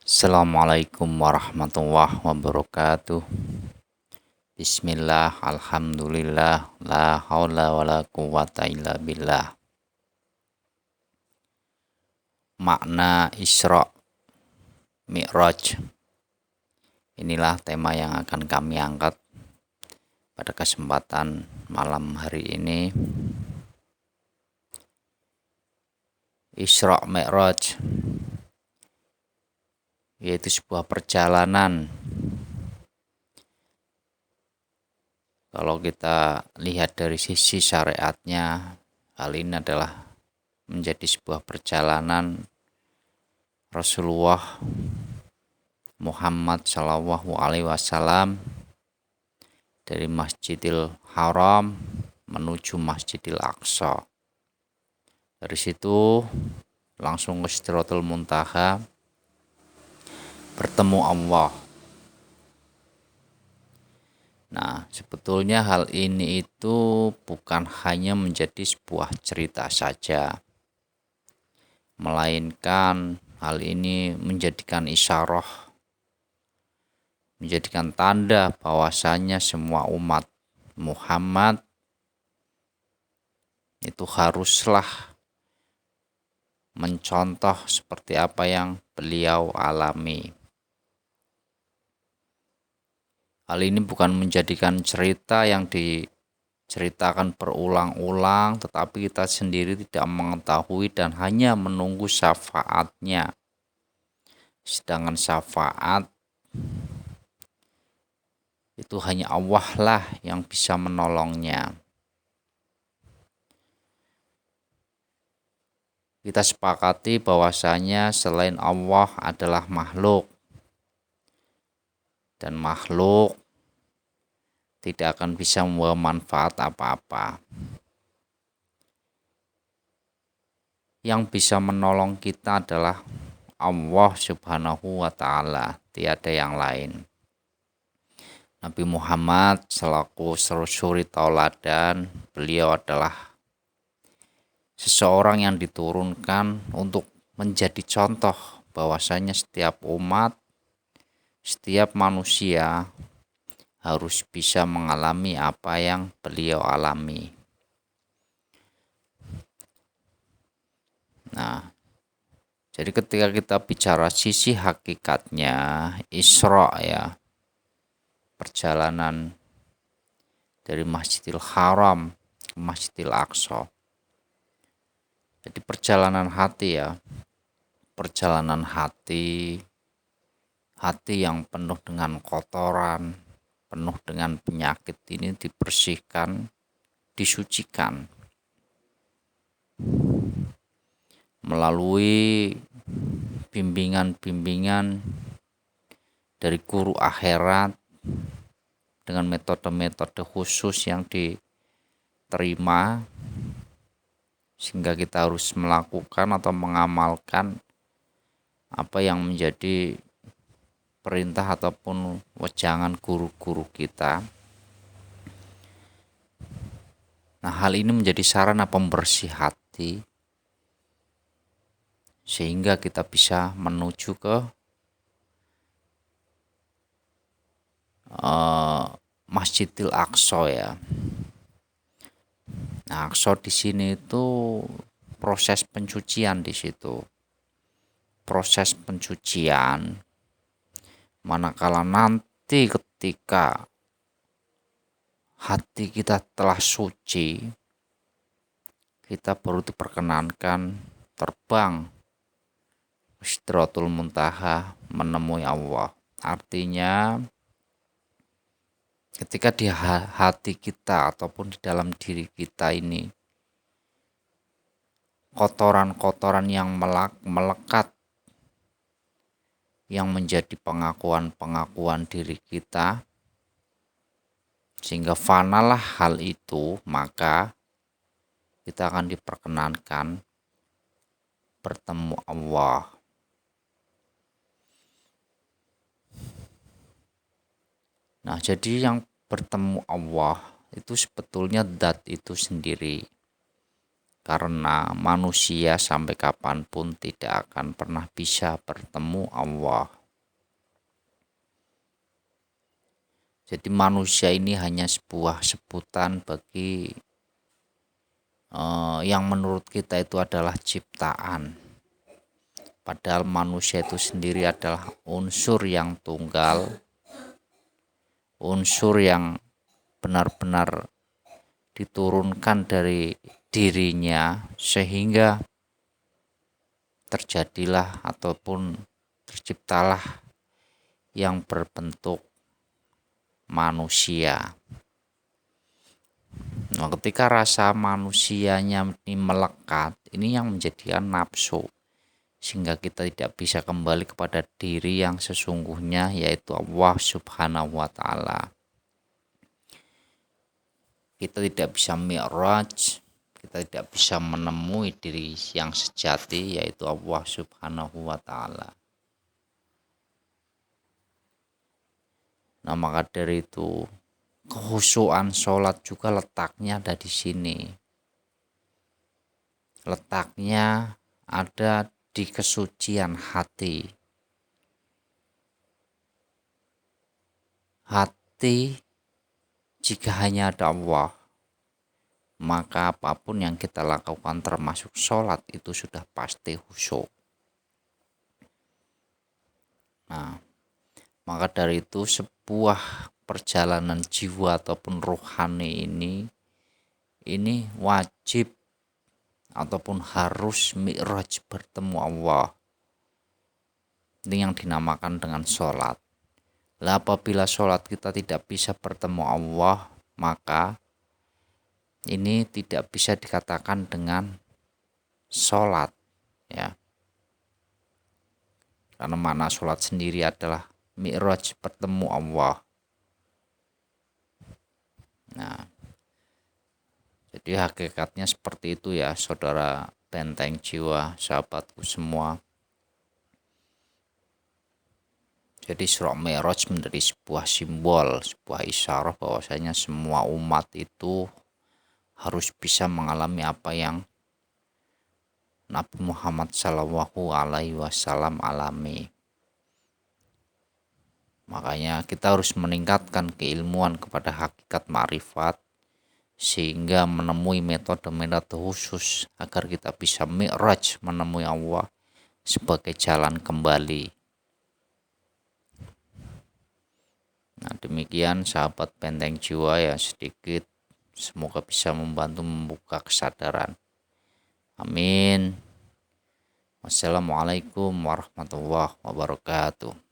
Assalamualaikum warahmatullahi wabarakatuh. Bismillah, alhamdulillah, la haula wala quwata illa billah. Makna Isra Mi'raj. Inilah tema yang akan kami angkat pada kesempatan malam hari ini. Isra Mi'raj yaitu sebuah perjalanan. Kalau kita lihat dari sisi syariatnya, hal ini adalah menjadi sebuah perjalanan Rasulullah Muhammad Shallallahu Alaihi Wasallam dari Masjidil Haram menuju Masjidil Aqsa. Dari situ langsung ke Sidratul Muntaha, bertemu Allah. Nah, sebetulnya hal ini itu bukan hanya menjadi sebuah cerita saja, melainkan hal ini menjadikan isyarah, menjadikan tanda bahwasanya semua umat Muhammad itu haruslah mencontoh seperti apa yang beliau alami. Hal ini bukan menjadikan cerita yang diceritakan berulang-ulang, tetapi kita sendiri tidak mengetahui dan hanya menunggu syafaatnya. Sedangkan syafaat itu hanya Allah lah yang bisa menolongnya. Kita sepakati bahwasanya selain Allah adalah makhluk, dan makhluk tidak akan bisa membawa manfaat apa-apa. Yang bisa menolong kita adalah Allah Subhanahu wa Ta'ala, tiada yang lain. Nabi Muhammad selaku suri tauladan, beliau adalah seseorang yang diturunkan untuk menjadi contoh bahwasanya setiap umat, setiap manusia harus bisa mengalami apa yang beliau alami. Nah, jadi ketika kita bicara sisi hakikatnya Isra ya, perjalanan dari Masjidil Haram ke Masjidil Aqsa. Jadi perjalanan hati ya, perjalanan hati yang penuh dengan kotoran, penuh dengan penyakit ini dibersihkan, disucikan melalui bimbingan-bimbingan dari guru akhirat dengan metode-metode khusus yang diterima, sehingga kita harus melakukan atau mengamalkan apa yang menjadi perintah ataupun wejangan guru-guru kita. Nah, hal ini menjadi sarana pembersih hati sehingga kita bisa menuju ke Masjidil Aqsa ya. Nah, Aqsa di sini itu proses pencucian di situ. Proses pencucian manakala nanti ketika hati kita telah suci, kita baru diperkenankan terbang Sidratul Muntaha menemui Allah. Artinya ketika di hati kita ataupun di dalam diri kita ini kotoran-kotoran yang melekat, yang menjadi pengakuan diri kita, sehingga fanalah hal itu, maka kita akan diperkenankan bertemu Allah. Nah, jadi yang bertemu Allah itu sebetulnya zat itu sendiri. karena manusia sampai kapanpun tidak akan pernah bisa bertemu Allah. Jadi manusia ini hanya sebuah sebutan bagi yang menurut kita itu adalah ciptaan. Padahal manusia itu sendiri adalah unsur yang tunggal, unsur yang benar-benar diturunkan dari dirinya sehingga terjadilah ataupun terciptalah yang berbentuk manusia. Nah, ketika rasa manusianya ini melekat, ini yang menjadikan nafsu, sehingga kita tidak bisa kembali kepada diri yang sesungguhnya, yaitu Allah Subhanahu wa Ta'ala. Kita tidak bisa mi'raj, kita tidak bisa menemui diri yang sejati, yaitu Allah Subhanahu wa Ta'ala. Nah, maka dari itu kehusuan sholat juga letaknya ada di sini. Letaknya ada di kesucian hati. Hati jika hanya ada Allah, maka apapun yang kita lakukan termasuk sholat itu sudah pasti khusyuk. Nah, maka dari itu sebuah perjalanan jiwa ataupun rohani ini wajib ataupun harus mi'raj bertemu Allah. Ini yang dinamakan dengan sholat. Lah apabila sholat kita tidak bisa bertemu Allah, maka ini tidak bisa dikatakan dengan sholat, ya. Karena makna sholat sendiri adalah mi'raj bertemu Allah. Nah, jadi hakikatnya seperti itu ya, saudara benteng jiwa, sahabatku semua. Jadi surah Mi'raj menjadi sebuah simbol, sebuah isyarah bahwasanya semua umat itu harus bisa mengalami apa yang Nabi Muhammad SAW alami. Makanya kita harus meningkatkan keilmuan kepada hakikat ma'rifat sehingga menemui metode-metode khusus agar kita bisa mi'raj menemui Allah sebagai jalan kembali. Nah, demikian sahabat benteng jiwa ya, sedikit semoga bisa membantu membuka kesadaran. Amin. Wassalamualaikum warahmatullahi wabarakatuh.